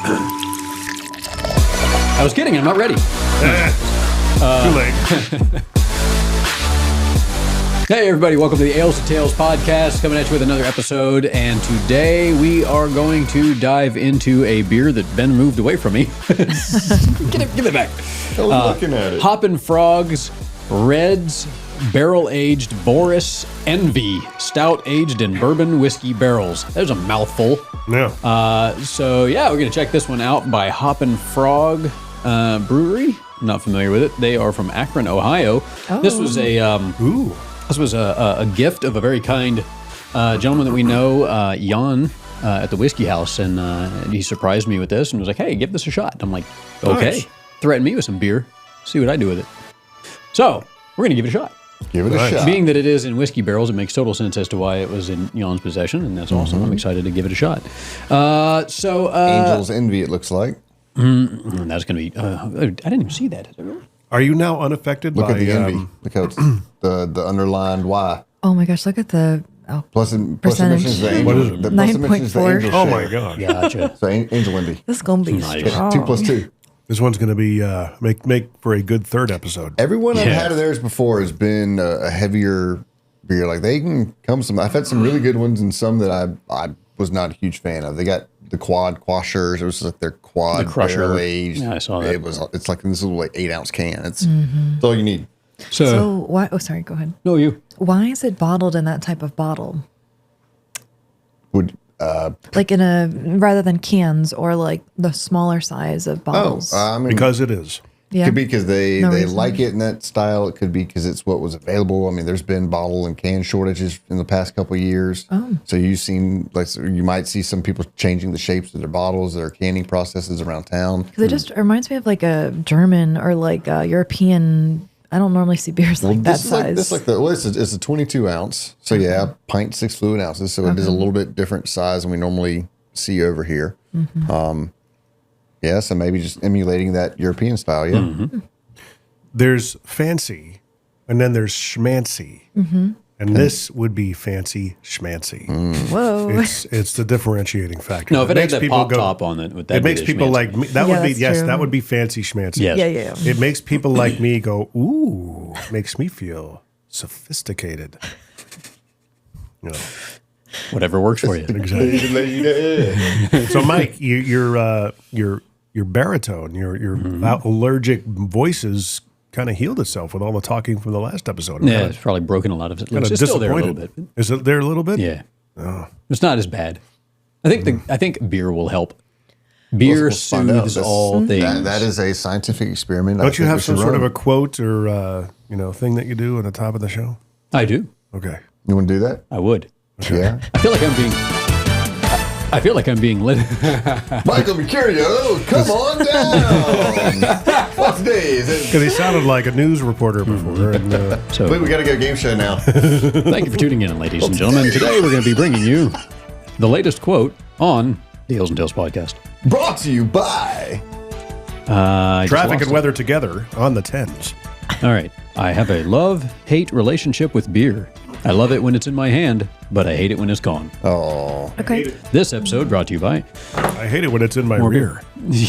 I was kidding. I'm not ready. Too late. Hey, everybody. Welcome to the Ales and Tales podcast. Coming at you with another episode. And today we are going to dive into a beer that Ben moved away from me. Give it back. I was looking at it. Hoppin Frog's Reds Barrel-Aged B.O.R.I.S Envy Stout Aged in Bourbon Whiskey Barrels. There's a mouthful. Yeah. So, yeah, we're going to check this one out by Hoppin Frog Brewery. I'm not familiar with it. They are from Akron, Ohio. Oh. This was a gift of a very kind gentleman that we know, Jan, at the Whiskey House, and he surprised me with this and was like, "Hey, give this a shot." I'm like, "Okay." Nice. Threaten me with some beer. See what I do with it. So we're gonna give it a shot. Give it a shot. Being that it is in whiskey barrels, it makes total sense as to why it was in Jan's possession, and that's awesome. I'm excited to give it a shot. Angel's Envy, it looks like. That's gonna be. I didn't even see that. Is it really? Are you now unaffected Look by at the envy. Look how it's the underlined Y. Oh my gosh, look at the Plus it percentage. mentions the angel. What is it? Plus it mentions the 9.4. angel Oh my share. God. Gotcha. So Angel Envy. This is gonna be Nice. strong. 2 plus 2. This one's going to be make for a good third episode. Everyone I've Yeah. had of theirs before has been a heavier beer. Like they can come some. I've had some really good ones and some that I was not a huge fan of. They got the quad quashers. It was like their quad The crusher. barrel aged. Yeah, I saw that. It's like this little like 8-ounce can. It's all you need. So why? Oh, sorry. Go ahead. No, you. Why is it bottled in that type of bottle? Would Like in a rather than cans or like the smaller size of bottles. I mean, Because it is. yeah. could be because they No reason. like it in that style. It could be because it's what was available. I mean, there's been bottle and can shortages in the past couple of years. Oh. So you've seen, like, so you might see some people changing the shapes of their bottles, their canning processes around town. Because it just reminds me of like a German or like a European. I don't normally see beers like that This is like, size. this is like it's a 22 ounce. So yeah, pint 6 fluid ounces. So it is a little bit different size than we normally see over here. Yeah, so maybe just emulating that European style. Yeah. There's fancy, and then there's schmancy. And this would be fancy schmancy. Whoa. It's the differentiating factor. No, if it had makes that people pop go- top on it, would that It be makes the people schmancy? like me. That Yeah, would be that's true. that would be fancy schmancy. Yes. Yeah. It makes people like me go, ooh, makes me feel sophisticated. You know. Whatever works for you. Exactly. So, Mike, your baritone, your allergic voices kind of healed itself with all the talking from the last episode. Yeah, it's probably broken a lot of it. Kind of It's still there a disappointed. little bit. Is it there a little bit? Yeah. It's not as bad. I think beer will help. Beer We'll find out. soothes That's- all things. That is a scientific experiment. I Don't you think have we some should sort of run. a quote or thing that you do at the top of the show? I do. Okay. You want to do that? I would. Yeah. I feel like I'm being lit. Michael Mercurio, come on down. What's today? Is it? Because he sounded like a news reporter before. And, So Wait, we got to go game show now. thank you for tuning in, ladies and gentlemen. Today we're going to be bringing you the latest quote on the Ales and Tales podcast. Brought to you by. I just traffic lost and it. weather together on the Thames. All right. I have a love-hate relationship with beer. I love it when it's in my hand, but I hate it when it's gone. Oh, Okay. This episode brought to you by I hate it when it's in my rear. was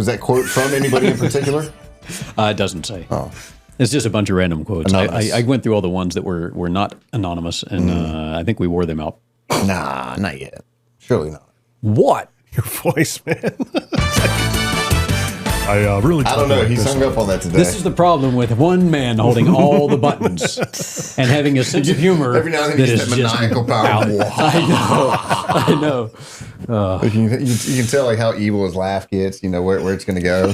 that quote from anybody in particular? It doesn't say. Oh, It's just a bunch of random quotes. Anonymous. I went through all the ones that were not anonymous, and I think we wore them out. nah, not yet. Surely not. What? Your voice, man. I really I don't know. like He's this. hung up on that today. This is the problem with one man holding all the buttons and having a sense of humor. Every now and then that he's is that just maniacal power. out. I know. You can tell like how evil his laugh gets. You know where it's going to go.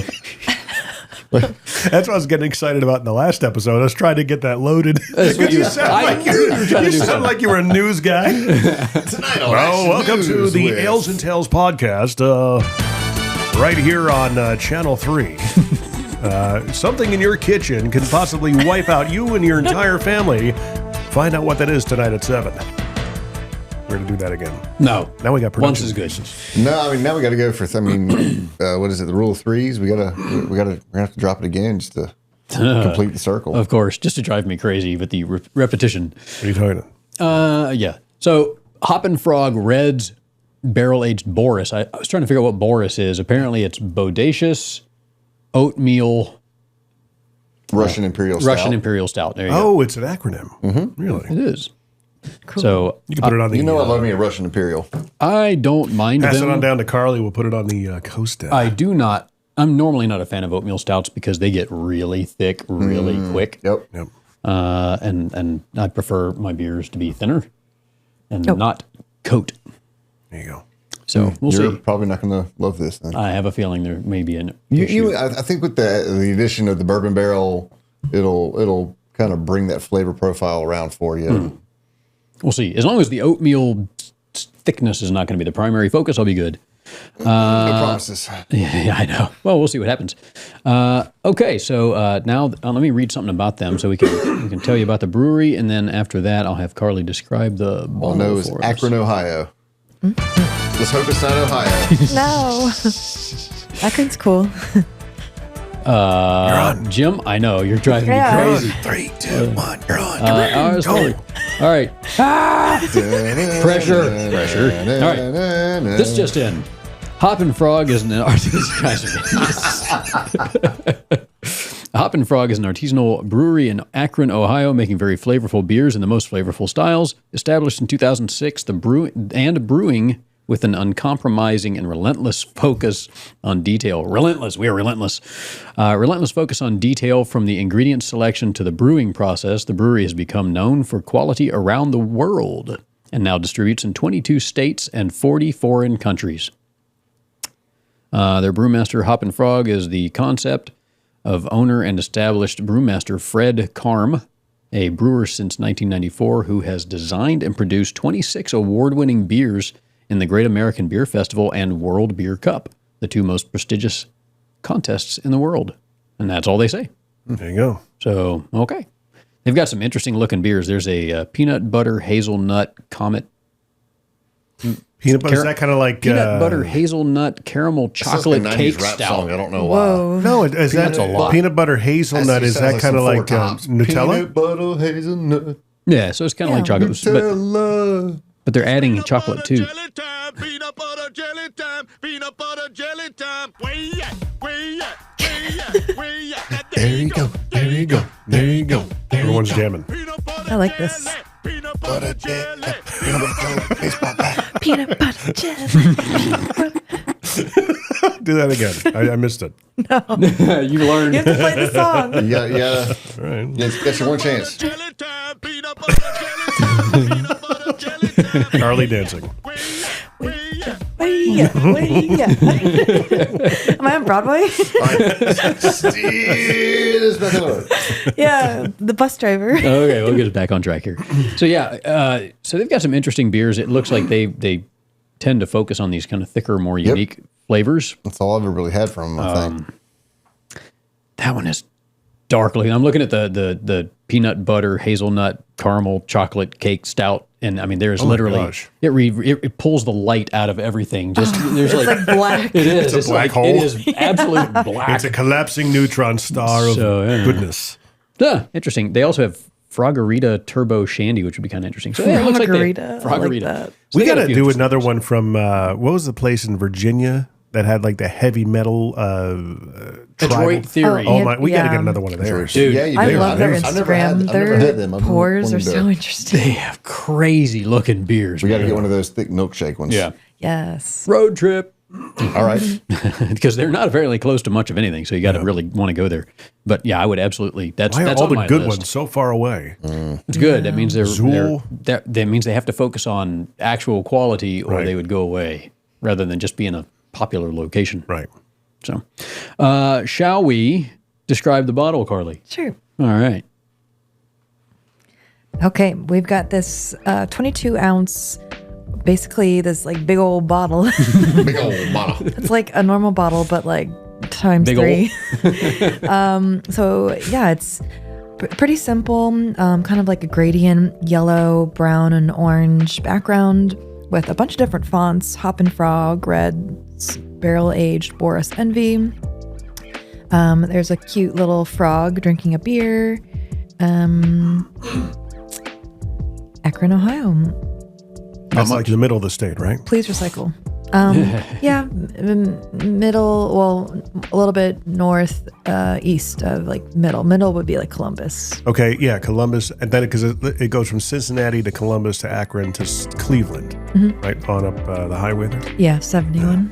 That's what I was getting excited about in the last episode. I was trying to get that loaded. That's what You sound I like knew you were trying to do sound something. like you were a news guy. Tonight on Well, Action welcome to News the with- Ales and Tales podcast, right here on Channel 3. Something in your kitchen can possibly wipe out you and your entire family. Find out what that is tonight at 7. We're going to do that again. No. Now we got Once production is good. pieces. No, I mean now we got to go for. What is it? The rule of threes. We're gonna have to drop it again just to complete the circle. Of course, just to drive me crazy with the repetition. What are you talking about? Yeah. So, Hoppin Frog Reds barrel-aged B.O.R.I.S. I was trying to figure out what B.O.R.I.S is. Apparently, it's bodacious oatmeal Russian Imperial Stout. Russian Imperial Stout. There you go. Oh, it's an acronym. Really? It is. Cool. So You can put it on the. You know I love me a Russian Imperial. I don't mind Pass them. it on down to Carly. We'll put it on the coaster. I do not. I'm normally not a fan of oatmeal stouts because they get really thick really quick. Yep. Yep. And I prefer my beers to be thinner and Oh. not coat. There you go. So we'll You're see. probably not going to love this then. I have a feeling there may be an issue. I think with the addition of the bourbon barrel, it'll kind of bring that flavor profile around for you. We'll see. As long as the oatmeal thickness is not going to be the primary focus, I'll be good. No promises. Yeah, I know. Well, we'll see what happens. Okay, so now let me read something about them so we can tell you about the brewery, and then after that, I'll have Carly describe the All I know is for us. Akron, Ohio. Let's hope it's not Ohio. No. Akron's cool. Jim, I know you're driving Yeah. me crazy. 3, 2, 1. You're on. All right. Pressure. All right. This just in. Hoppin Frog is an Hoppin Frog is an artisanal brewery in Akron, Ohio, making very flavorful beers in the most flavorful styles. Established in 2006, brewing with an uncompromising and relentless focus on detail. Relentless, we are relentless. Relentless focus on detail from the ingredient selection to the brewing process. The brewery has become known for quality around the world and now distributes in 22 states and 40 foreign countries. Their brewmaster, Hoppin Frog, is the concept of owner and established brewmaster Fred Karm, a brewer since 1994 who has designed and produced 26 award-winning beers in the Great American Beer Festival and World Beer Cup, the two most prestigious contests in the world. And that's all they say. There you go. So, okay. They've got some interesting looking beers. There's a peanut butter hazelnut comet. Peanut butter, is that kind of like... Peanut butter hazelnut caramel chocolate cake stout. Song. I don't know why. Whoa. No, is that a lot. peanut butter hazelnut? Is that kind of like Nutella? Peanut butter hazelnut. Yeah, so it's kind of like chocolate. Nutella. But they're adding chocolate too. Peanut butter jelly time, peanut butter jelly time. Way yeah. There you go. There you go. There you go. Everyone's jamming. I like this. Peanut butter jelly. Peanut butter jelly. Baseball bat. Peanut butter jelly. Do that again. I missed it. You learned. You have to play the song. Yeah. All right. Get your one chance. Jelly time, peanut butter jelly time, peanut butter jelly time. Carly dancing. Am I on Broadway? Steers back on. Yeah, the bus driver. Okay, we'll get us back on track here. So yeah, so they've got some interesting beers. It looks like they tend to focus on these kind of thicker, more unique flavors. That's all I've ever really had from them, I think. That one is dark looking. I'm looking at the peanut butter hazelnut caramel chocolate cake stout, and I mean there's literally gosh. it pulls the light out of everything. Just there's It's like black. it is. It's a black hole. It is absolute black. It's a collapsing neutron star of So, yeah. goodness. Interesting. They also have Froggerita Turbo Shandy, which would be kind of interesting. So yeah, it looks like Froggerita. I like Froggerita. that. So We they got got a to few do interesting another one from, what was the place in Virginia that had like the heavy metal Detroit Theory. Oh my, we got to Yeah. get another one of theirs. Dude, Yeah, you I do. love their I've never had Instagram. them. Their I've been pours wanting are to- so interesting. They have crazy looking beers. We got to man. get one of those thick milkshake ones. Yeah. Yes. Road trip. All right. Because they're not very close to much of anything, so you got to really want to go there. But yeah, I would absolutely. That's Why are that's all on the my good list. ones so far away? It's good. That means Zool. that means they have to focus on actual quality, or Right. they would go away, rather than just being a popular location. Right. So, shall we describe the bottle, Carly? Sure. All right. Okay, we've got this 22 ounce, basically this like big old bottle. Big old bottle. It's like a normal bottle, but like times Big three. So yeah, it's pretty simple. Kind of like a gradient, yellow, brown, and orange background with a bunch of different fonts: Hoppin Frog, Red, Barrel Aged, B.O.R.I.S Envy. There's a cute little frog drinking a beer. Akron, Ohio. That's like the middle of the state, right? Please recycle. Yeah, middle. Well, a little bit north, east of like middle. Middle would be like Columbus. Okay, yeah, Columbus, and then because it goes from Cincinnati to Columbus to Akron to Cleveland, right on up the highway there. Yeah, 71.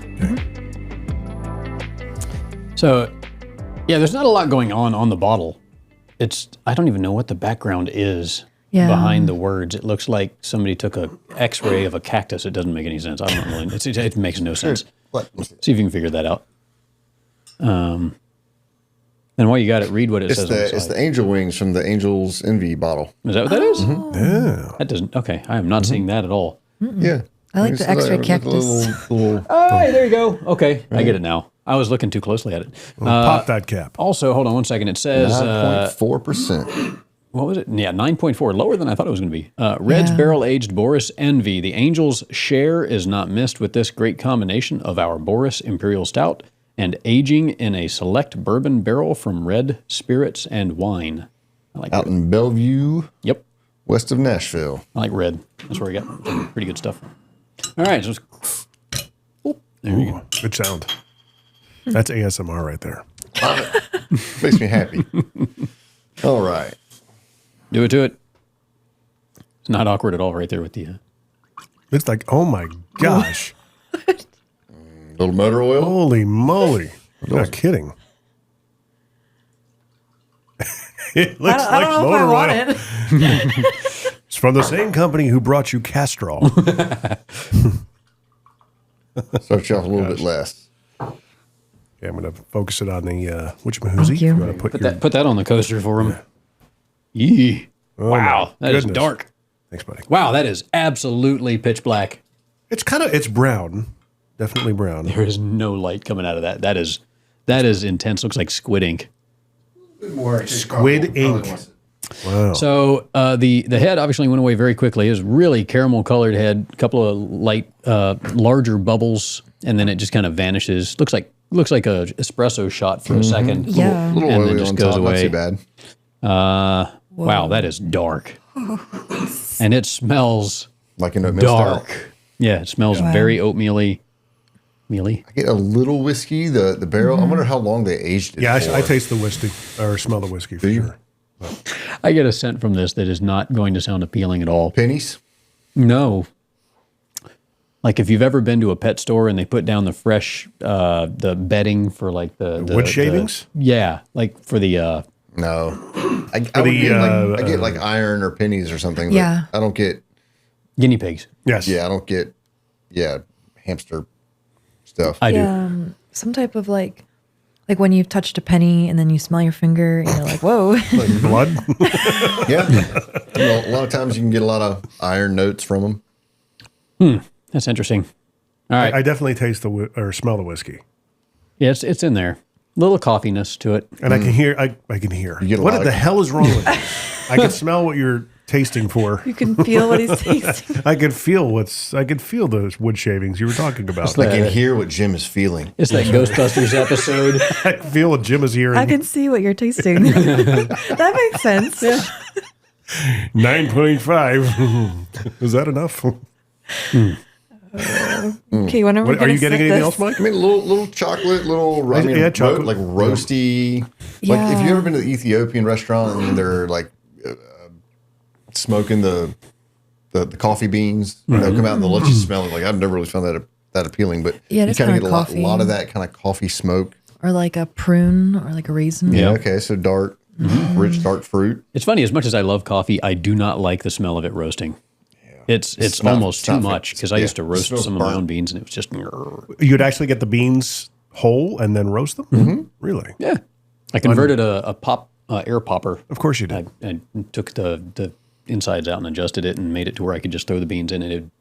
So, yeah, there's not a lot going on the bottle. I don't even know what the background is behind the words. It looks like somebody took a X-ray of a cactus. It doesn't make any sense. I don't really. It makes no sense. See if you can figure that out. And while you got it, read what it says. It's the angel wings from the Angel's Envy bottle. Is that what that is? Yeah. That doesn't. Okay, I am not seeing that at all. Yeah. I like the X-ray cactus. Oh, there you go. Okay, I get it now. I was looking too closely at it. Pop that cap. Also, hold on one second. It says 9.4%. what was it? Yeah, 9.4, lower than I thought it was going to be. Red's barrel-aged B.O.R.I.S Envy. The Angel's share is not missed with this great combination of our B.O.R.I.S Imperial Stout and aging in a select bourbon barrel from Red Spirits and Wine. I like Out red. in Bellevue, Yep, west of Nashville. I like red. That's where we got some pretty good stuff. All right, so there you go. Good sound. That's ASMR right there. Makes me happy. All right. Do it to it. It's not awkward at all right there with the... It's like, oh my gosh. Little motor oil. Holy moly. I'm not kidding. It looks I like don't know if motor I oil. want it. It's from the same company who brought you Castrol. Start you off a little bit less. Yeah, I'm going to focus it on the whatchamahoozy. Thank you. Gonna put your, Put that on the coaster for him. Yee. Oh Wow, my that is goodness. dark. Thanks, buddy. Wow, that is absolutely pitch black. It's brown. Definitely brown. There is no light coming out of that. That is intense. Looks like squid ink. Squid ink. Wow. So the head obviously went away very quickly. It was really caramel colored head, a couple of light, larger bubbles, and then it just kind of vanishes. Looks like a espresso shot for a second. Yeah. Little And oily then just on goes top, away. not too bad. Wow, that is dark, and it smells Like an oatmeal dark. stout. Yeah, it smells very oatmealy. Mealy. I get a little whiskey, the barrel. I wonder how long they aged it Yeah, for. I taste the whiskey or smell the whiskey for you? sure. I get a scent from this that is not going to sound appealing at all. Pennies? No. Like if you've ever been to a pet store and they put down the fresh, the bedding for like the Wood shavings? Yeah, like for the. No. I get like iron or pennies or something. But Yeah. I don't get, Guinea pigs. Yes. I don't get, hamster stuff. I do. Yeah, some type of like when you've touched a penny and then you smell your finger and you're like, whoa. Like blood? Yeah. A lot of times you can get a lot of iron notes from them. That's interesting. All right. I definitely taste or smell the whiskey. Yeah, it's in there. Little coffeeness to it. And I can hear, I can hear. get a What lot the of- hell is wrong with you? I can smell what you're tasting for. You can feel what he's tasting. I can feel those wood shavings you were talking about. I can hear what Jim is feeling. It's that Ghostbusters episode. I can feel what Jim is hearing. I can see what you're tasting. That makes sense. 9.5. Is that enough? Okay, when are we Are you gonna getting set anything this? else, Mike? I mean, little chocolate, chocolate. like roasty. Like if Yeah. you ever been to the Ethiopian restaurant and they're like smoking the coffee beans, they'll come out and they'll let you smell it. Like I've never really found that appealing, but Yeah, it you is kind of kinda get a coffee. lot of that kind of coffee smoke. Or like a prune or like a raisin. Yeah. Okay, so dark, rich dark fruit. It's funny. As much as I love coffee, I do not like the smell of it roasting. It's not- almost it's too not much fit. because I used to Yeah, it roast smells some of my burnt. own beans and it was just You'd actually get the beans whole and then roast them? Mm-hmm. Really? yeah. I converted a pop air popper. Of course you did. I took the insides out and adjusted it and made it to where I could just throw the beans in and it'd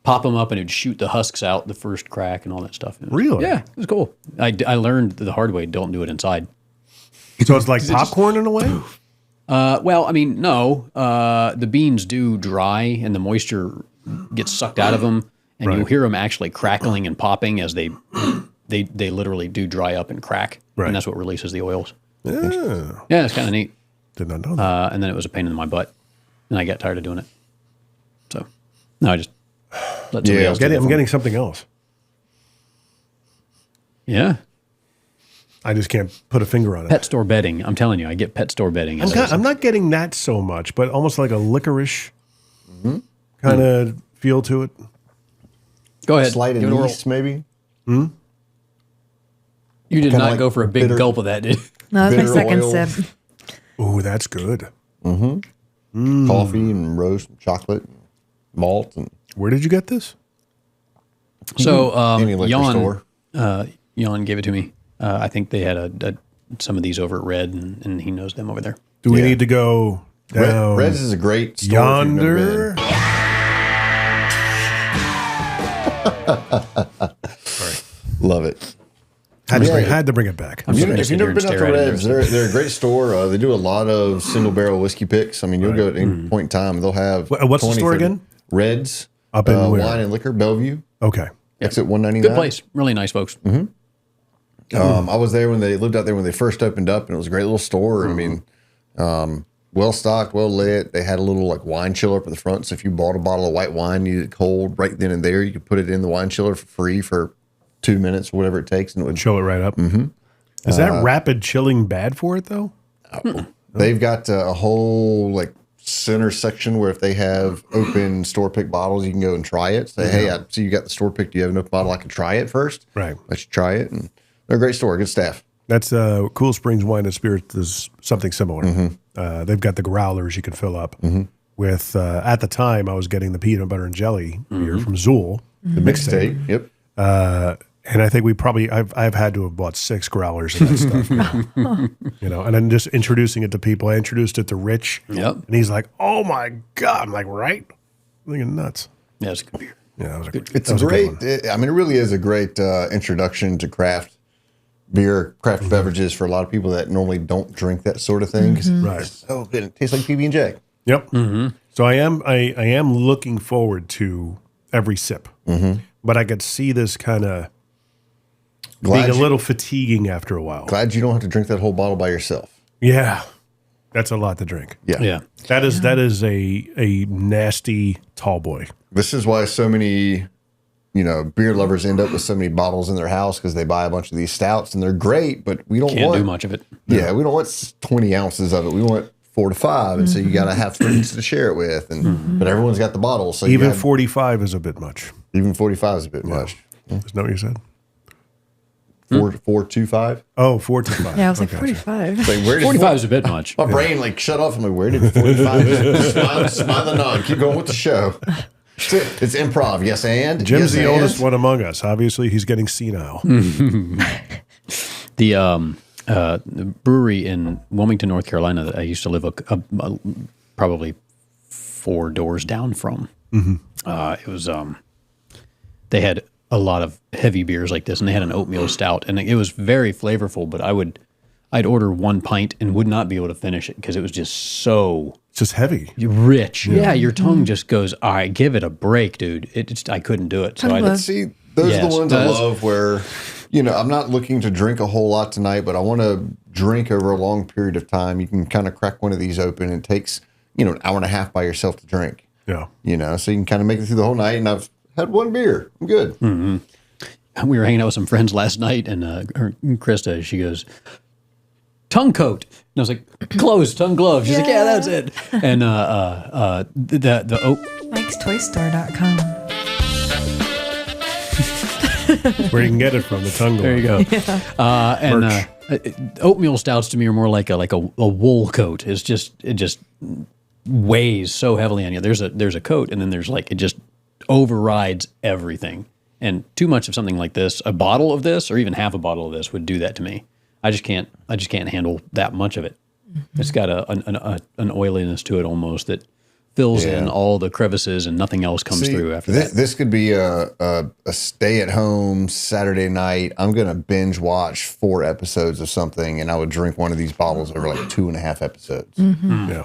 pop them up and it'd shoot the husks out the first crack and all that stuff. Really? Yeah, it was cool. I learned the hard way. Don't do it inside. So it's like popcorn in a way? Well, I mean, no. The beans do dry and the moisture gets sucked out of them, and you Right. hear them actually crackling and popping as they literally do dry up and crack, Right. and that's what releases the oils. Yeah. Yeah, it's kind of neat. Did not know that. And then it was a pain in my butt, and I got tired of doing it. So, no, I just Let somebody else do that I'm for me. getting something else. Yeah. I just can't put a finger on it. Pet store bedding. I'm telling you, I get pet store bedding. I'm not getting that so much, but almost like a licorice kind of feel to it. Go ahead. Slight Give it a whirl. anise, maybe. You did Kinda not like go for a big bitter- gulp of that, did you? No, that's my Bitter second oil. sip. Ooh, that's good. Coffee and roast and chocolate and malt and Where did you get this? So any liquor store. Jan gave it to me. I think they had some of these over at Red, and he knows them over there. Do we Yeah. need to go down Red's is a great store. If you've never yonder? been. Love it. Had to bring it back. I'm If just gonna you've sit never here and been out to stare at it. Red's, they're a great store. They do a lot of single barrel whiskey picks. I mean, you'll go at any point in time. They'll have What's the 20, store 30 again? Red's Up in where? Wine and Liquor, Bellevue, Okay. exit 199. Good place. Really nice folks. I was there when they lived out there when they first opened up, and it was a great little store. I mean, well stocked, well lit. They had a little like wine chiller up at the front. So if you bought a bottle of white wine, needed it cold right then and there, you could put it in the wine chiller for free for 2 minutes, whatever it takes, and it would. Chill it right up. Mm-hmm. Is that rapid chilling bad for it, though? They've got a whole like center section where if they have open store pick bottles, you can go and try it. Say, hey, I see you got the store pick. Do you have an open bottle? I can try it first. Right. Let you try it, and they're a great store, good staff. That's Cool Springs Wine and Spirits is something similar. They've got the growlers you can fill up with. At the time, I was getting the peanut butter and jelly beer from Zool, the Mixtape, yep. and I think I've had to have bought 6 growlers of that stuff. And then just introducing it to people. I introduced it to Rich, Yep. and he's like, "Oh my god!" I'm like, "Right?" I'm thinking nuts. Yeah, it's a good beer. Yeah, that was a, It's that was a a good great. one. I mean, it really is a great introduction to craft beer, craft beverages for a lot of people that normally don't drink that sort of thing. 'Cause Right. it's so good. It tastes like PB&J. Yep. So I am looking forward to every sip, but I could see this kind of being a little fatiguing after a while. Glad you don't have to drink that whole bottle by yourself. Yeah, that's a lot to drink. Yeah. That is a nasty tall boy. This is why so many, beer lovers end up with so many bottles in their house because they buy a bunch of these stouts and they're great, but we don't Can't want do much of it. Yeah, we don't want 20 ounces of it. We want 4 to 5, and so you got to have friends to share it with, and but everyone's got the bottles. So Even you have, 45 is a bit much. even 45 is a bit much. Isn't that what you said? 4.25. Oh, 4 to 5. Yeah, I was like Okay. 45. Like, where did 45 is a bit much. my brain like shut off? I'm like, where did 45? smile the nod. Keep going with the show. It's improv. Yes, and Jim's yes, the oldest and. one among us. Obviously, he's getting senile. The brewery in Wilmington, North Carolina, that I used to live probably 4 doors down from. It was they had a lot of heavy beers like this, and they had an oatmeal stout, and it was very flavorful. But I'd order 1 pint and would not be able to finish it because it was just so It's just heavy. rich. Yeah, your tongue just goes. All right, give it a break, dude. I couldn't do it. So Tongue I love. See, those are Yes, the ones I that's- love where, I'm not looking to drink a whole lot tonight, but I want to drink over a long period of time. You can kind of crack one of these open. It takes, an hour and a half by yourself to drink, Yeah. so you can kind of make it through the whole night. And I've had 1 beer. I'm good. we were hanging out with some friends last night, and Krista, she goes, tongue coat. And I was like, closed, tongue glove. She's like, yeah, that's it. And the Mike'sToyStore.com. Where you can get it from, the tongue. there you go. Oatmeal stouts to me are more like a wool coat. It just weighs so heavily on you. There's a coat, and then there's it just overrides everything. And too much of something like this, a bottle of this, or even half a bottle of this, would do that to me. I just can't handle that much of it. It's got an oiliness to it almost that fills in all the crevices, and nothing else comes through after that. This could be a stay-at-home Saturday night. I'm going to binge watch 4 episodes of something, and I would drink one of these bottles over 2.5 episodes. Yeah.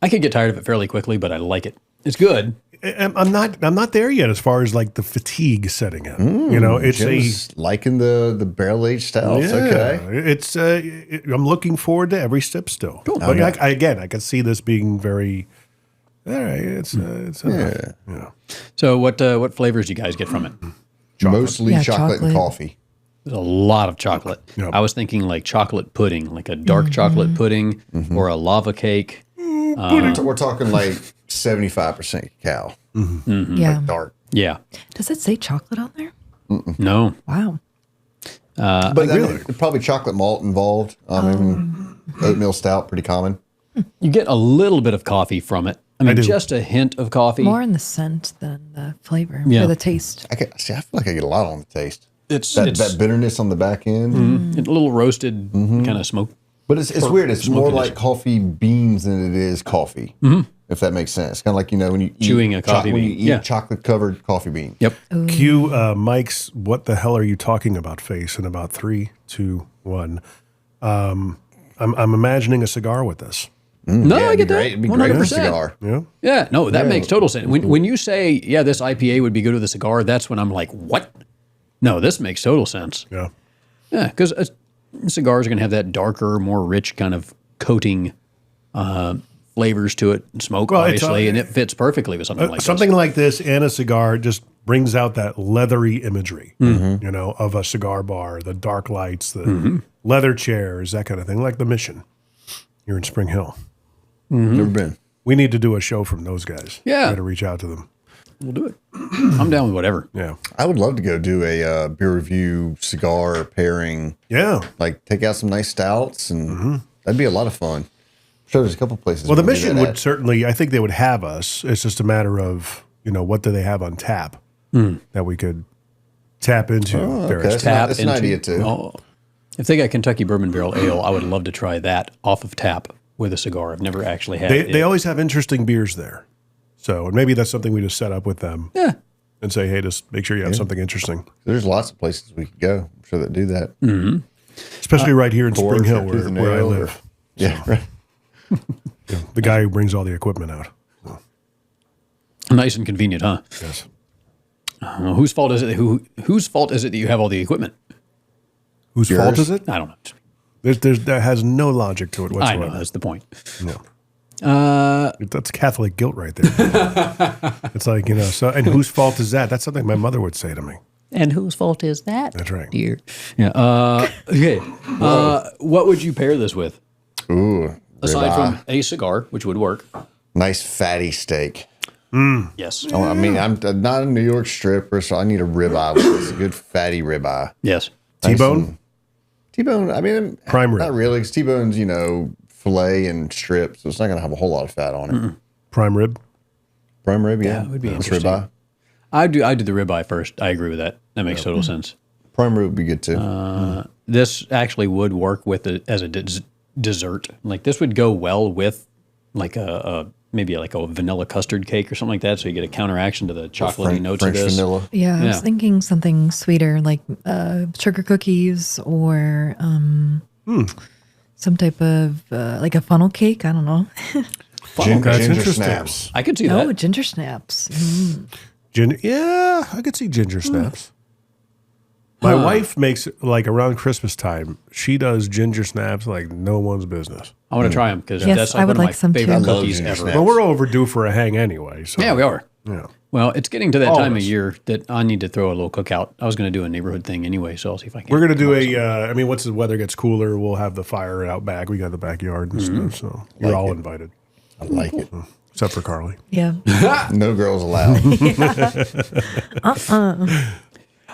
I could get tired of it fairly quickly, but I like it. It's good. I'm not there yet as far as the fatigue setting in. It's Jim's liking the barrel-aged stouts. Okay. It's I'm looking forward to every sip still. Cool. But I can see this being very All right, it's yeah. So what flavors do you guys get from it? Mostly Yeah, chocolate and chocolate. coffee. There's a lot of chocolate. Yep. I was thinking like chocolate pudding, like a dark chocolate pudding or a lava cake. We're talking like 75% cacao. Yeah. Dark. Yeah. Does it say chocolate on there? No. Wow. But I mean, probably chocolate malt involved. Even oatmeal stout, pretty common. You get a little bit of coffee from it. I mean, do. just a hint of coffee. More in the scent than the flavor Yeah. or the taste. I feel like I get a lot on the taste. It's That bitterness on the back end. a little roasted kind of smoke. But it's weird. It's more like coffee beans than it is coffee. If that makes sense. Kind of like, when you Chewing eat a coffee when bean. you eat Yeah. chocolate covered coffee bean. Yep. Cue Mike's "What the hell are you talking about?" face in about 3, 2, 1. I'm imagining a cigar with this. No, Yeah, I get that. It'd be great with a 100%. cigar. Yeah. Yeah, no, that makes total sense. When you say, yeah, this IPA would be good with a cigar, that's when I'm like, what? No, this makes total sense. Yeah. Yeah, because cigars are going to have that darker, more rich kind of coating flavors to it, and smoke, Well, it's, obviously, and it fits perfectly with something like Something like this and a cigar just brings out that leathery imagery, of a cigar bar, the dark lights, the leather chairs, that kind of thing, like the Mission here in Spring Hill. Never been. We need to do a show from those guys. Yeah. Got to reach out to them. this. We'll do it. I'm down with whatever. Yeah. I would love to go do a beer review cigar pairing. Yeah. Like take out some nice stouts, and that'd be a lot of fun. I'm sure there's a couple places. Well, the we can do Mission that would at. certainly, I think they would have us. It's just a matter of, what do they have on tap that we could tap into. Okay. Tap That's an into- idea too. Oh, if they got Kentucky Bourbon Barrel Ale, I would love to try that off of tap with a cigar. I've never actually had it. They always have interesting beers there. So maybe that's something we just set up with them Yeah. and say, hey, just make sure you have something interesting. There's lots of places we could go. I'm sure that do that. Especially right here in Spring Or Hill Tooth and where I Nail, or- live. Yeah. Right. The guy who brings all the equipment out. Nice and convenient, huh? Yes. Whose fault is it? Whose fault is it that you have all the equipment? Whose Yours? fault is it? I don't know. That has no logic to it I whatsoever. know that's the point. That's Catholic guilt right there. It's like, so, and whose fault is that? That's something my mother would say to me. And whose fault is that? That's right. Dear. Yeah. Okay. What would you pair this with? Ooh. Aside ribeye. from a cigar, which would work. Nice fatty steak. Yes. Oh, I mean, I'm not a New York stripper, so I need a ribeye with this. A good fatty ribeye. Yes. T-bone? T-bone, I mean, Prime rib. not really, because T-bone's, filet and strip, so it's not going to have a whole lot of fat on it. Prime rib? Prime rib, yeah. it would be That's interesting. ribeye. I do the ribeye first. I agree with that. That makes total sense. Prime rib would be good too. This actually would work with as a dessert. Like this would go well with like maybe like a vanilla custard cake or something like that. So you get a counteraction to the chocolatey notes French of this. vanilla. Yeah, I was Yeah. thinking something sweeter like sugar cookies or some type of like a funnel cake. I don't know. That's Ginger interesting. snaps. I could see Oh, that. ginger snaps. Yeah, I could see ginger snaps. My wife makes, like, around Christmas time, she does ginger snaps like no one's business. I want to try them because Yes, that's I like would one of like my some too. favorite I love cookies ginger ever. snaps. Well, we're overdue for a hang anyway. So, Yeah, we are. Yeah. Well, it's getting to that All time of of us. year that I need to throw a little cookout. I was going to do a neighborhood thing anyway, so I'll see if I can. We're going to do once the weather gets cooler, we'll have the fire out back. We got the backyard and stuff, so you're all invited, I like it. except for Carly. Yeah. No girls allowed.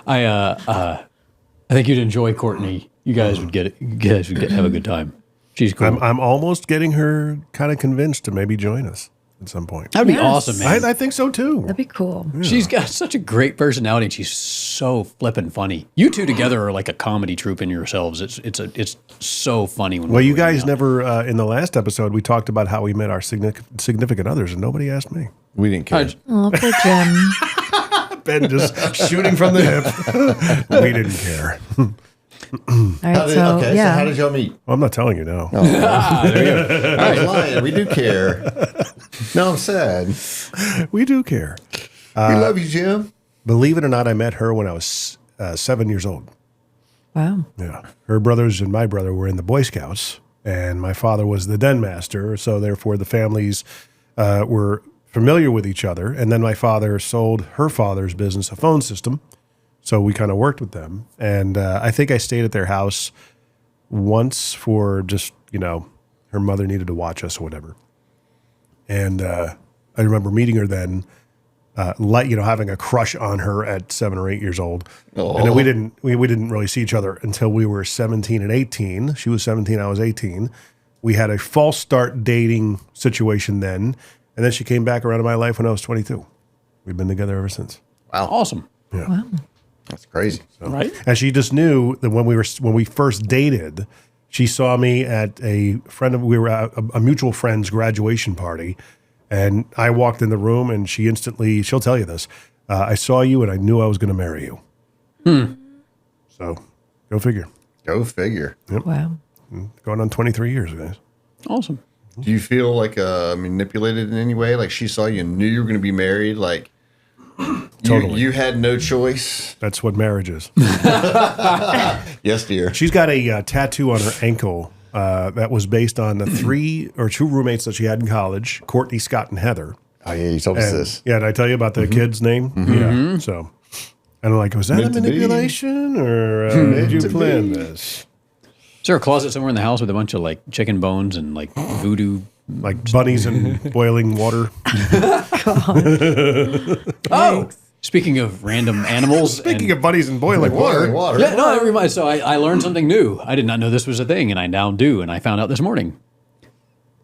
I think you'd enjoy Courtney. You guys would get it. You guys would have a good time. She's cool. I'm almost getting her kind of convinced to maybe join us at some point. That'd be Yes. awesome, man. I think so too. That'd be cool. She's got such a great personality, and she's so flippin' funny. You two together are like a comedy troupe in yourselves. It's so funny. When Well, we're you doing guys it. never, in the last episode, we talked about how we met our significant others, and nobody asked me. We didn't care. Oh, poor Jim. Ben just shooting from the hip. We didn't care. All right, so So yeah. how did y'all meet? Well, I'm not telling you now. I was lying. We do care. No, I'm sad. We do care. We love you, Jim. Believe it or not, I met her when I was 7 years old. Wow. Yeah. Her brothers and my brother were in the Boy Scouts, and my father was the den master. So therefore, the families were familiar with each other. And then my father sold her father's business a phone system. So we kind of worked with them. And I think I stayed at their house once for just, her mother needed to watch us or whatever. And I remember meeting her then, having a crush on her at 7 or 8 years old. Oh. And then we didn't really see each other until we were 17 and 18. She was 17, I was 18. We had a false start dating situation then. And then she came back around in my life when I was 22. We've been together ever since. Wow. Awesome. Yeah. Wow. That's crazy. So, right? And she just knew that when we first dated, she saw me at we were at a mutual friend's graduation party, and I walked in the room, and she'll tell you this, I saw you, and I knew I was going to marry you. So, go figure. Go figure. Yep. Wow. Going on 23 years, guys. Awesome. Do you feel like manipulated in any way? Like she saw you and knew you were going to be married? Like Totally. You had no choice? That's what marriage is. Yes, dear. She's got a tattoo on her ankle that was based on the two roommates that she had in college, Courtney, Scott, and Heather. Oh, yeah, you told us this. Yeah, did I tell you about the kid's name? Yeah. So, and I'm like, was that Meant a to be. manipulation or did you plan this? Is there a closet somewhere in the house with a bunch of like chicken bones and like voodoo? Like bunnies in boiling water. Oh, speaking of random animals. Speaking of bunnies in boiling water. Yeah, no, that reminds. So I learned something new. I did not know this was a thing, and I now do. And I found out this morning.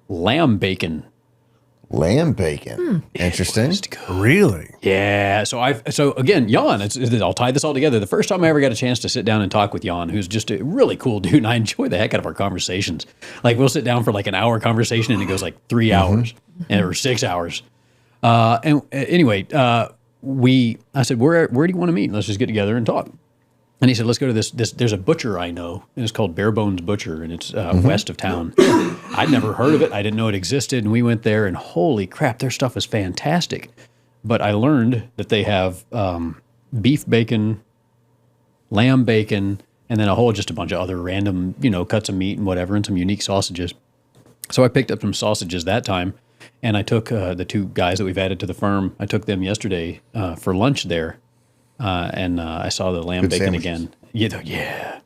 Lamb bacon. Lamb bacon. Interesting. Really? Yeah. So again, Jan, I'll tie this all together. The first time I ever got a chance to sit down and talk with Jan, who's just a really cool dude, and I enjoy the heck out of our conversations. Like we'll sit down for like an hour conversation, and it goes like 3 hours or 6 hours. Anyway, I said, where do you want to meet? Let's just get together and talk. And he said, let's go to this. There's a butcher I know, and it's called Bare Bones Butcher, and it's west of town. I'd never heard of it. I didn't know it existed, and we went there, and holy crap, their stuff is fantastic. But I learned that they have beef bacon, lamb bacon, and then just a bunch of other random, cuts of meat and whatever, and some unique sausages. So I picked up some sausages that time, and I took the two guys that we've added to the firm. I took them yesterday for lunch there. And I saw the lamb bacon sandwiches. again. Yeah.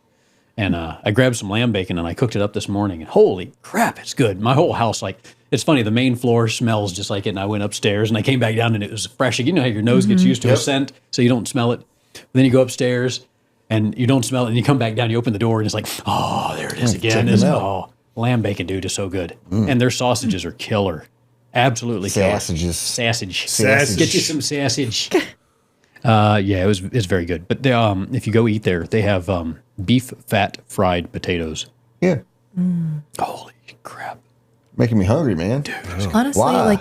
And I grabbed some lamb bacon and I cooked it up this morning. And holy crap, it's good. My whole house, it's funny, the main floor smells just like it. And I went upstairs and I came back down and it was fresh. You know how your nose gets used to a scent, so you don't smell it. But then you go upstairs and you don't smell it. And you come back down, you open the door and it's like, oh, there it is again. Lamb bacon, dude, is so good. And their sausages are killer. Absolutely killer. Sausage. Get you some sausage. It's very good. But they, if you go eat there, they have beef fat fried potatoes. Yeah. Holy crap. Making me hungry, man. Dude. Honestly, Why?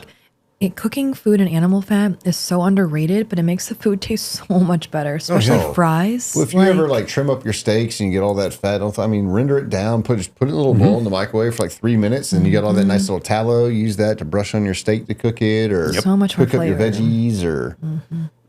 cooking food in animal fat is so underrated, but it makes the food taste so much better, especially fries. Well, if you ever trim up your steaks and you get all that fat, render it down, put it in a little bowl in the microwave for like 3 minutes, and you get all that nice little tallow. Use that to brush on your steak to cook it, or so much more cook up your flavor. veggies, or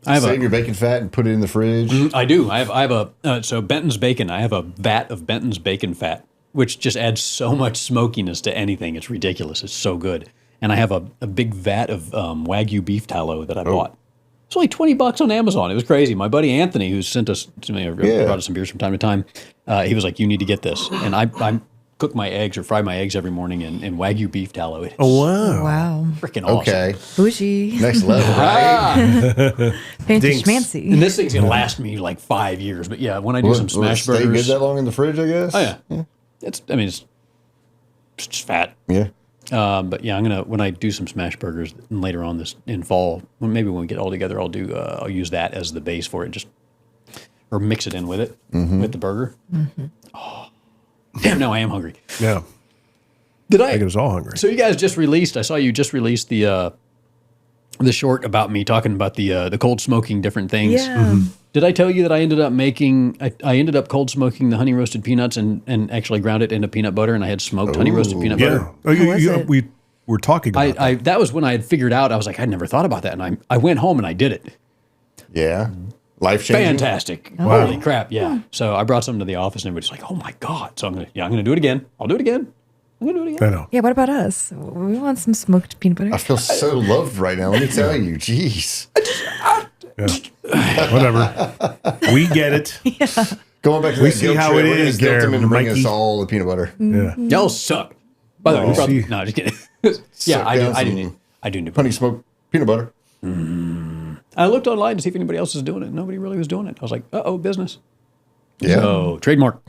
save your bacon fat and put it in the fridge. I do. I have so Benton's bacon. I have a vat of Benton's bacon fat, which just adds so much smokiness to anything. It's ridiculous. It's so good. And I have a big vat of Wagyu beef tallow that I bought. It's only $20 on Amazon. It was crazy. My buddy Anthony, who sent us to me, brought us some beers from time to time, he was like, "You need to get this." And I cook my eggs or fry my eggs every morning in Wagyu beef tallow. It's Wow. freaking awesome. Okay, Bougie. next level, right? Fancy Dinks. schmancy. And this thing's gonna last me like 5 years. But yeah, when I do some smash Stay good burgers, that long in the fridge, I guess. oh yeah, it's just fat. Yeah. But yeah, when I do some smash burgers later on in fall, maybe when we get all together, I'll use that as the base for it, or mix it in with it with the burger. Oh, damn! Now I am hungry. Yeah. I think it was all hungry. So you guys just released. I saw you just released the short about me talking about the cold smoking different things. Yeah. Did I tell you that I ended up I ended up cold smoking the honey roasted peanuts and actually ground it into peanut butter, and I had smoked honey roasted peanut butter. We were talking about that. That was when I had figured out. I was like, I'd never thought about that, and I went home and I did it. Yeah. Life changing. Fantastic! Holy crap! Yeah. So I brought something to the office, and everybody's like, "Oh my god!" So I'm gonna do it again. I'll do it again. I'm going to do it again. I know. Yeah, what about us? We want some smoked peanut butter. I feel so loved right now. Let me tell you. Jeez. Whatever. We get it. Going back to We that see guilt how trip, it we're gonna is guilt there, him into bringing Mikey. us all the peanut butter. Yeah. Y'all suck. By the way, see. no, just kidding. Suck I down do some need honey smoked peanut butter. I looked online to see if anybody else is doing it. Nobody really was doing it. I was like, uh-oh, business. Yeah. So, trademark.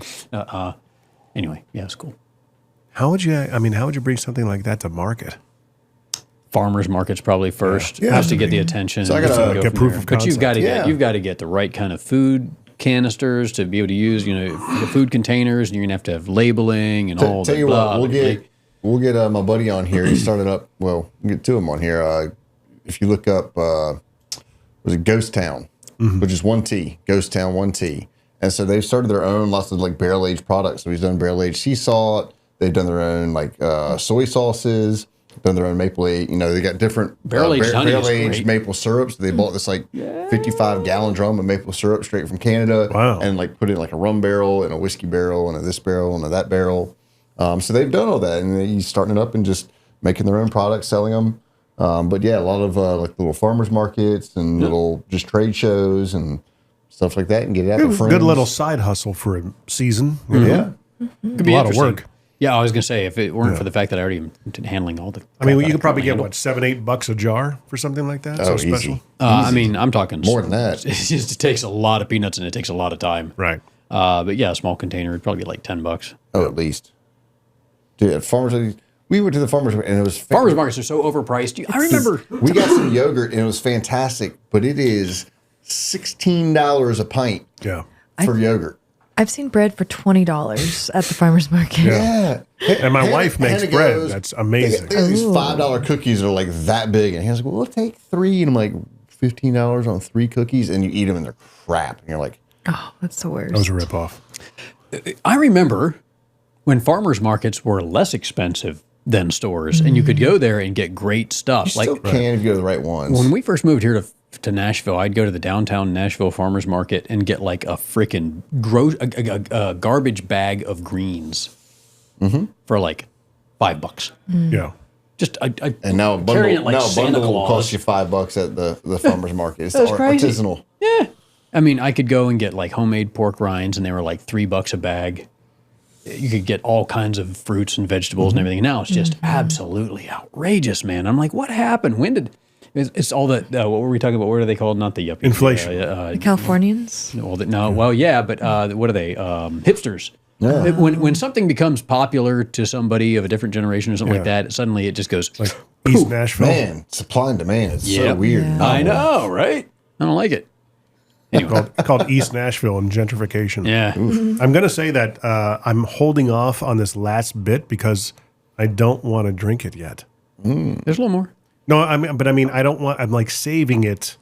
Anyway, yeah, it's cool. How would you bring something like that to market? Farmers markets probably first, Yeah. just to get the attention. So I and gotta go get from proof there. of But you've got to concept. get Yeah. you've got to get the right kind of food canisters to be able to use. The food containers, and you're gonna have to have labeling and all Tell that. you blah, what, blah, we'll get my buddy on here. He started up. Well, we'll get two of them on here. If you look up, was it Ghost Town, which is 1T, Ghost Town 1T, and so they've started their own lots of like barrel aged products. So he's done barrel aged sea salt. They've done their own like soy sauces. Done their own maple age. They got different Barrel-aged honey is great. maple syrups. They bought this like 55-gallon drum of maple syrup straight from Canada. Wow. And like put it in like a rum barrel and a whiskey barrel and a this barrel and a that barrel. So they've done all that, and he's starting it up and just making their own products, selling them. But yeah, a lot of like little farmers markets and little just trade shows and stuff like that, and get it out to friends. Good little side hustle for a season. Yeah. Could be A lot of interesting. work. Yeah, I was gonna say if it weren't for the fact that I already am handling all the. I mean, crap you could probably get handle. what, $7-8 a jar for something like that. Oh, So special. easy. I mean, I'm talking More than that. It takes a lot of peanuts and it takes a lot of time. Right. But yeah, a small container would probably be like $10. Oh, at least. Dude, at we went to the farmers market and it was Farmers markets are so overpriced. I remember. We got some yogurt and it was fantastic, but it is $16 a pint Yeah. for yogurt. I've seen bread for $20 at the farmer's market. Yeah. And my wife makes Hannah bread. goes, That's They amazing. got these $5 cookies that are like that big. And Hannah's like, well, we'll take 3. And I'm like, $15 on 3 cookies. And you eat them and they're crap. And you're like, Oh, that's the worst. That was a ripoff. I remember when farmers markets were less expensive than stores, and you could go there and get great stuff. you still can if you go to the right ones. When we first moved here to Nashville, I'd go to the downtown Nashville farmers market and get like a freaking a garbage bag of greens for like $5. Yeah. Just and now a carrying bundle, it like now a Santa bundle will Claus. cost you $5 at the farmer's market. It's That's crazy. artisanal. Yeah. I mean, I could go and get like homemade pork rinds, and they were like $3 a bag. You could get all kinds of fruits and vegetables and everything. Now it's just absolutely outrageous, man. I'm like, what happened? When did it's all that? What were we talking about? What are they called? Not the yuppies. Inflation. The Californians? Well, yeah, but what are they? Hipsters. Yeah. When something becomes popular to somebody of a different generation or something like that, suddenly it just goes Like East Nashville. Man, supply and demand is so Yep. weird. Yeah. I know, right? I don't like it. Called East Nashville and gentrification. Yeah. I'm going to say that I'm holding off on this last bit because I don't want to drink it yet. There's a little more. No, I mean, I don't want. I'm like saving it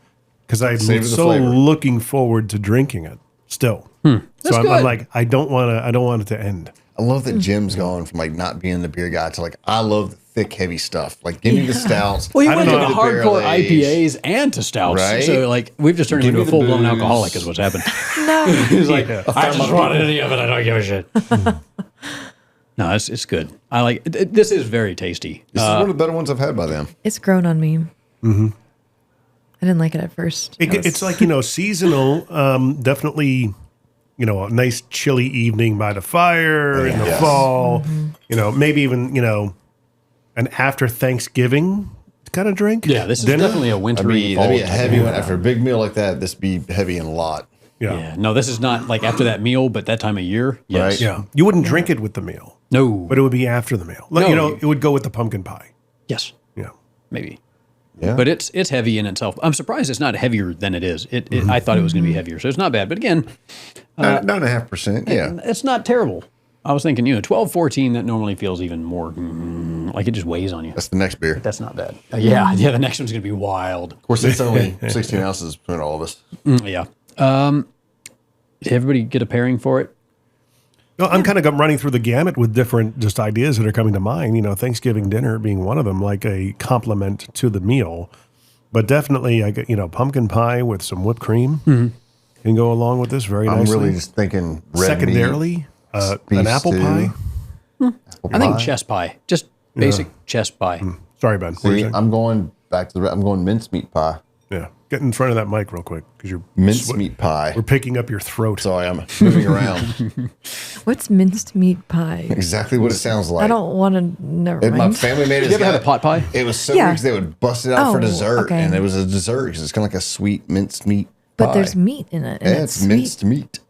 because I'm Savor the so flavor. looking forward to drinking it still. So I'm good. like, I don't want it to end. I love that Jim's gone from like not being the beer guy to like, I love the thick, heavy stuff. Like, give me the stouts. Well, you I went to don't the know. hardcore Barrel-aged. IPAs and to stouts. Right? So, like, we've just turned Give into a me the full-blown booze. alcoholic is what's happened. No. He's like, I just want any of it. I don't give a shit. No, it's good. I like it. This is very tasty. This is one of the better ones I've had by them. It's grown on me. I didn't like it at first. It's like, seasonal. Definitely, a nice chilly evening by the fire in the Yes. fall. Maybe even an after Thanksgiving kind of drink. Yeah, this is Dinner? definitely a wintry fall. That'd be a type heavy of- one. After a big meal like that, this be heavy and a lot. Yeah. Yeah, no, this is not like after that meal, but that time of year. Yes. Right. Yeah. You wouldn't drink it with the meal, No. but it would be after the meal. Like, No. it would go with the pumpkin pie. Yes. Yeah. Maybe. Yeah. But it's heavy in itself. I'm surprised it's not heavier than it is. I thought it was going to be heavier, so it's not bad. But again, 9.5%. Yeah. it's not terrible. I was thinking, 12, 14, that normally feels even more like it just weighs on you. That's the next beer. Of That's not bad. Yeah, the next one's going to be wild. course, it's only 16 ounces between all of us. Yeah. Did everybody get a pairing for it? No, I'm kind of running through the gamut with different just ideas that are coming to mind. Thanksgiving dinner being one of them, like a complement to the meal. But definitely, I get pumpkin pie with some whipped cream can go along with this very I'm nicely. really just thinking red meat, Secondarily, beef an apple stew. pie. I think chess pie, just basic chess pie. Sorry, Ben. What were you See, saying? I'm going back to I'm going mincemeat pie. Yeah. Get in front of that mic real quick because you're Mincemeat pie. We're picking up your throat. Sorry, I'm moving around. What's minced meat pie? Exactly what it sounds like. I don't want to. Never And my mind. family made it. You ever had a pot pie? It was so Yeah. weird 'cause they would bust it out for Oh, dessert, okay. and it was a dessert because it's kind of like a sweet minced meat But pie. there's meat in it. And Yeah, it's it's minced meat.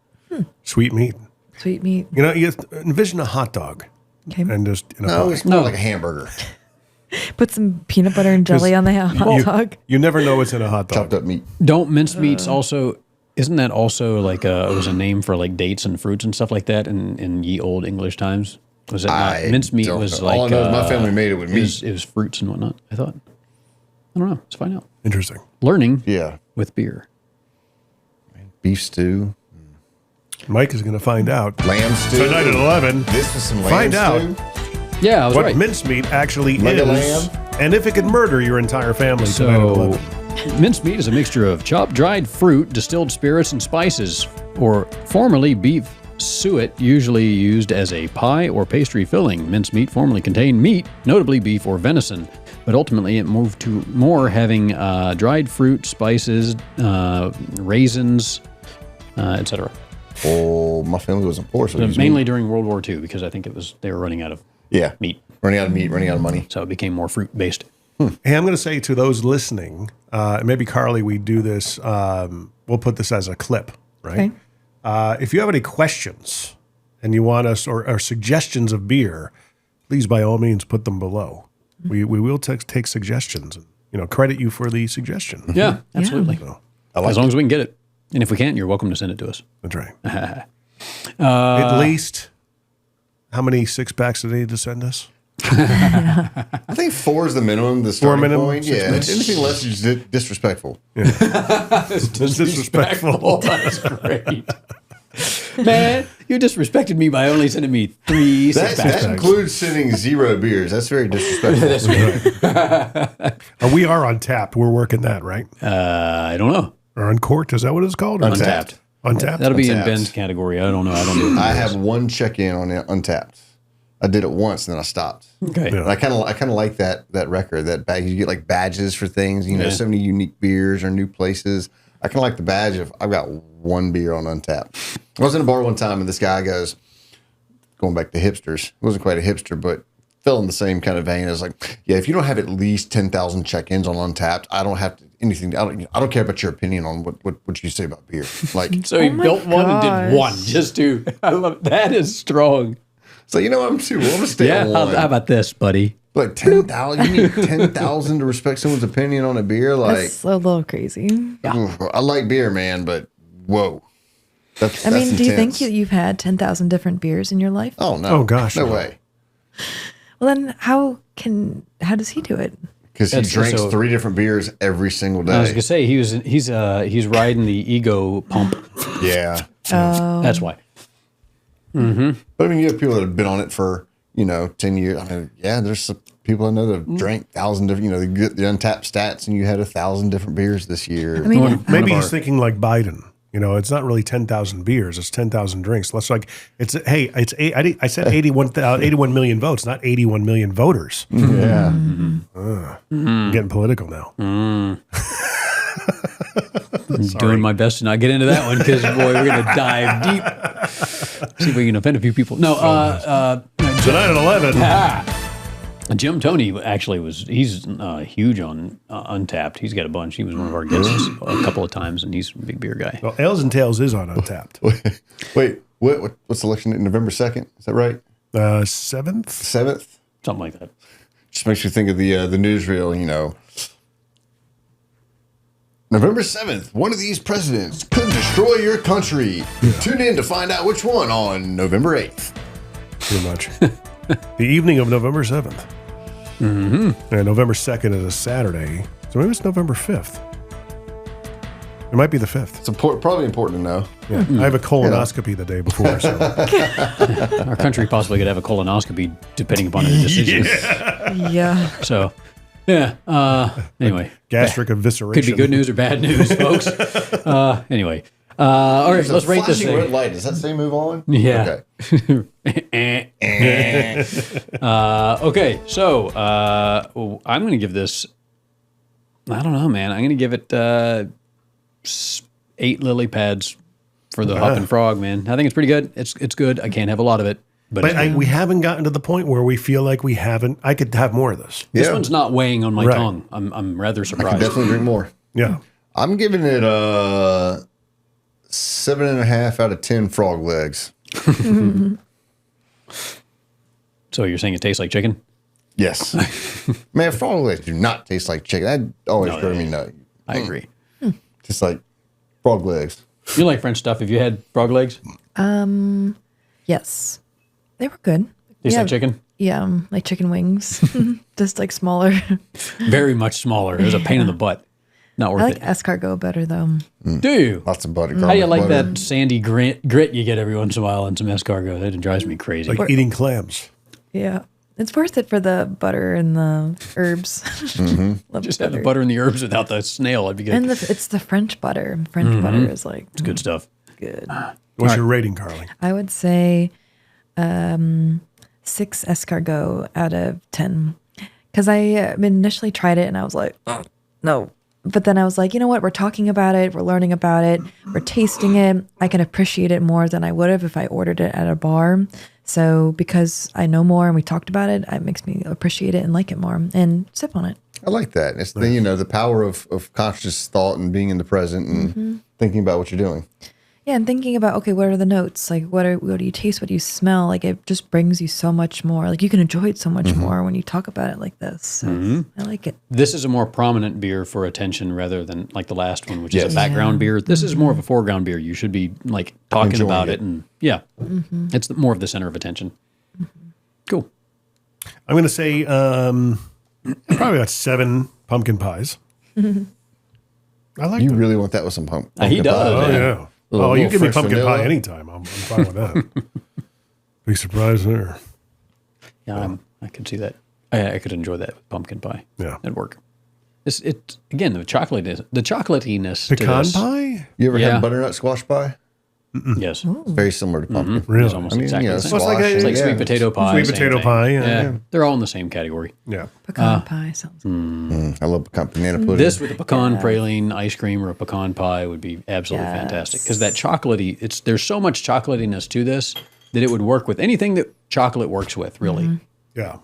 Sweet meat. sweet meat. You know, you envision a hot dog Okay. and just in a No, pie. it's more like a hamburger. Put some peanut butter and jelly on the hot dog. You never know what's in a hot dog. Chopped up meat. Don't mincemeats also? Isn't that also like it was a name for like dates and fruits and stuff like that in ye old English times? Was it not? Mincemeat don't was know. like All I know is my family made it with meat. It was fruits and whatnot. I thought. I don't know. Let's find out. Interesting. Learning Yeah. with beer. Beef stew. Mike is going to find out Lamb stew. tonight at 11 This was some lamb Find out. stew. Yeah, I was what right. mincemeat actually Like a is lamb? and if it could murder your entire family tonight at So, 11. mincemeat is a mixture of chopped dried fruit, distilled spirits, and spices, or formerly beef suet, usually used as a pie or pastry filling. Mincemeat formerly contained meat, notably beef or venison, but ultimately it moved to more having dried fruit, spices, raisins, etc. Oh, my family wasn't poor, so we used Mainly meat. during World War II, because I think they were running out of Yeah. meat, Running out of meat, running out of money. so it became more fruit based. Hey, I'm going to say to those listening, maybe Carly, we do this. We'll put this as a clip, right? Okay. If you have any questions and you want us or suggestions of beer, please by all means put them below. We will take suggestions and credit you for the suggestion. Yeah, absolutely. As long as we can get it, and if we can't, you're welcome to send it to us. That's right. At least how many 6-packs do they need to send us? I think 4 is the minimum, the starting minimum, point. 6 Yeah. minutes. Anything less is disrespectful. It's disrespectful. That's great. Man, you disrespected me by only sending me 3 That 6-packs. includes sending 0 beers. That's very disrespectful. We are on tap. We're working that, right? I don't know. Or on court. Is that what it's called? Or Untapped. Untapped? That'll be in Untapped. Ben's category. I don't know. I don't do it. I have 1 check-in on Untapped. I did it once and then I stopped. Okay. Yeah. And I kind of like that record. That badge, you get like badges for things. Yeah. So many unique beers or new places. I kind of like the badge of I've got 1 beer on Untapped. I was in a bar one time and this guy goes, going back to hipsters. He wasn't quite a hipster, but fell in the same kind of vein. I was like, yeah, if you don't have at least 10,000 check-ins on Untapped, I don't have to anything. I don't care about your opinion on what you say about beer. Like, So he Oh my built one and gosh. did one just to. I love it. That is strong. so I'm gonna stay Yeah. on How, one. how about this, buddy? Like 10,000, you need 10,000 to respect someone's opinion on a beer. Like, That's a little crazy. oof, I like beer, man, but whoa, that's I mean, that's do you intense. think you've had 10,000 different beers in your life? Oh no! Oh, gosh, no no. way. Well, then how does he do it? Because he That's- drinks so- 3 different beers every single day. I was gonna say he's riding the ego pump. Yeah, That's why. but I mean, you have people that have been on it for 10 years. I mean, yeah, there's some people I know that have drank 1,000 different. They get the Untapped stats, and you had 1,000 different beers this year. I mean, Maybe he's thinking like Biden. It's not really 10,000 beers. It's 10,000 drinks. Let's I said 81 million votes, not 81 million voters. yeah, I'm getting political now. I'm doing my best to not get into that one because boy, we're gonna dive deep. See if we can offend a few people. No, Tonight at 11. Jim Toney actually he's huge on Untapped. He's got a bunch. He was one of our guests a couple of times, and he's a big beer guy. Well, Ales and Tails is on Untapped. Wait, what's election? November 2nd? Is that right? 7th? 7th? Something like that. Just makes you think of the newsreel. November 7th, one of these presidents could destroy your country. Tune in to find out which one on November 8th. Pretty much. The evening of November 7th. Mm-hmm. And November 2nd is a Saturday. So maybe it's November 5th. It might be the 5th. It's probably important to know. Yeah. I have a colonoscopy the day before. So. Our country possibly could have a colonoscopy depending upon the decision. yeah. So, yeah. Anyway, Gastric evisceration. could be good news or bad news, folks. Anyway, All right, There's a let's rate this flashing red thing. light. Does that say move on? Yeah. Okay. Okay, so I'm going to give this, I don't know, man. I'm going to give it 8 lily pads for the Hoppin' Frog, man. I think it's pretty good. It's good. I can't have a lot of it. But it's good. we haven't gotten to the point where we feel like we haven't. I could have more of this. This Yeah. one's not weighing on my Right. tongue. I'm rather I can surprised. definitely drink more. Yeah. I'm giving it a 7.5 out of 10 frog legs. So you're saying it tastes like chicken? Yes. Man, frog legs do not taste like chicken. That always drove me nuts. I agree. Just like frog legs. You like French stuff. Have you had frog legs? Yes. They were good. Taste like chicken? Yeah, like chicken wings. Just like smaller. Very much smaller. It was a pain in the butt. Not worth I like it. escargot better though. Do you? Lots of butter. How do you like butter. that sandy grit you get every once in a while and some escargot? That drives me crazy. Like eating clams. Yeah. It's worth it for the butter and the herbs. Love Just have the butter and the herbs without the snail. I'd be good. And it's the French butter. French butter is like It's good stuff. good. What's your rating, Carly? I would say 6 escargot out of 10. Because I initially tried it and I was like, oh, no. But then I was like, you know what? We're talking about it. We're learning about it. We're tasting it. I can appreciate it more than I would have if I ordered it at a bar. So because I know more and we talked about it, it makes me appreciate it and like it more and sip on it. I like that. It's the, you know, the power of conscious thought and being in the present and thinking about what you're doing. Yeah, and thinking about, okay, what are the notes? Like, what do you taste? What do you smell? Like, it just brings you so much more. Like, you can enjoy it so much more when you talk about it like this. So I like it. This is a more prominent beer for attention rather than like the last one, which is Yes. a background beer. This is more of a foreground beer. You should be like talking Enjoying about it. it. And yeah, it's more of the center of attention. Cool. I'm going to say probably about 7 pumpkin pies. I like You them. really want that with some pumpkin He does. pie. Oh, Yeah. yeah. Little- Oh, you little give me fresh pumpkin vanilla. pie anytime. I'm fine with that. Big surprise there. Yeah, I could see that. I could enjoy that with pumpkin pie. Yeah. At work. It's again the chocolatiness. to Pecan this. pie? You ever Yeah. had butternut squash pie? Yes. It's very similar to pumpkin. Really? It's almost I mean, exactly you know, the same. Well, it's like squash a- It's like yeah. sweet potato pie. Sweet same potato thing. pie, yeah. They're all in the same category. Yeah. Pecan pie sounds I love pecan banana pudding. This with a pecan praline ice cream or a pecan pie would be absolutely Yes. fantastic because that chocolatey. There's so much chocolatiness to this that it would work with anything that chocolate works with. Really. Yeah.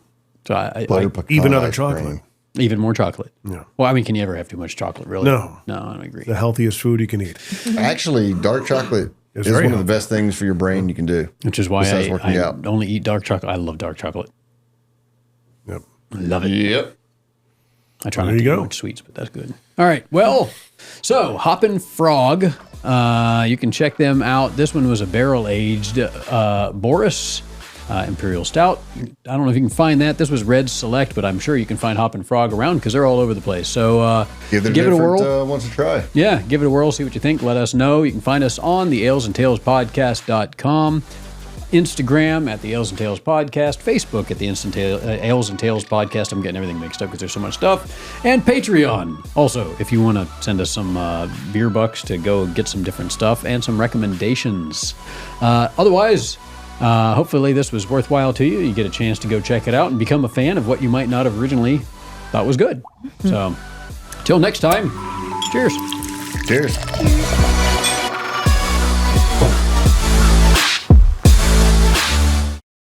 So I butter pecan Even other ice chocolate. cream. even more chocolate. Yeah. Well, I mean, can you ever have too much chocolate? Really? No. No, I don't agree. The healthiest food you can eat. Actually, dark chocolate It's is very one of the healthy. best things for your brain you can do. Which is why Besides I working out. only eat dark chocolate. I love dark chocolate. Yep. I love it. Yep. I try There not to you eat go. much sweets, but that's good. All right. Well, so Hoppin' Frog. You can check them out. This one was a barrel-aged B.O.R.I.S. Imperial Stout. I don't know if you can find that. This was Red Select, but I'm sure you can find Hoppin' Frog around because they're all over the place. So Give it give it a whirl. once a try. Yeah, give it a whirl. See what you think. Let us know. You can find us on the alesandtalespodcast.com, Instagram at the Ales and Tales Podcast, Facebook at the Ales and Tales Podcast. I'm getting everything mixed up because there's so much stuff. And Patreon. Also, if you want to send us some beer bucks to go get some different stuff and some recommendations. Otherwise, hopefully this was worthwhile to you. You get a chance to go check it out and become a fan of what you might not have originally thought was good. So, till next time, cheers. Cheers.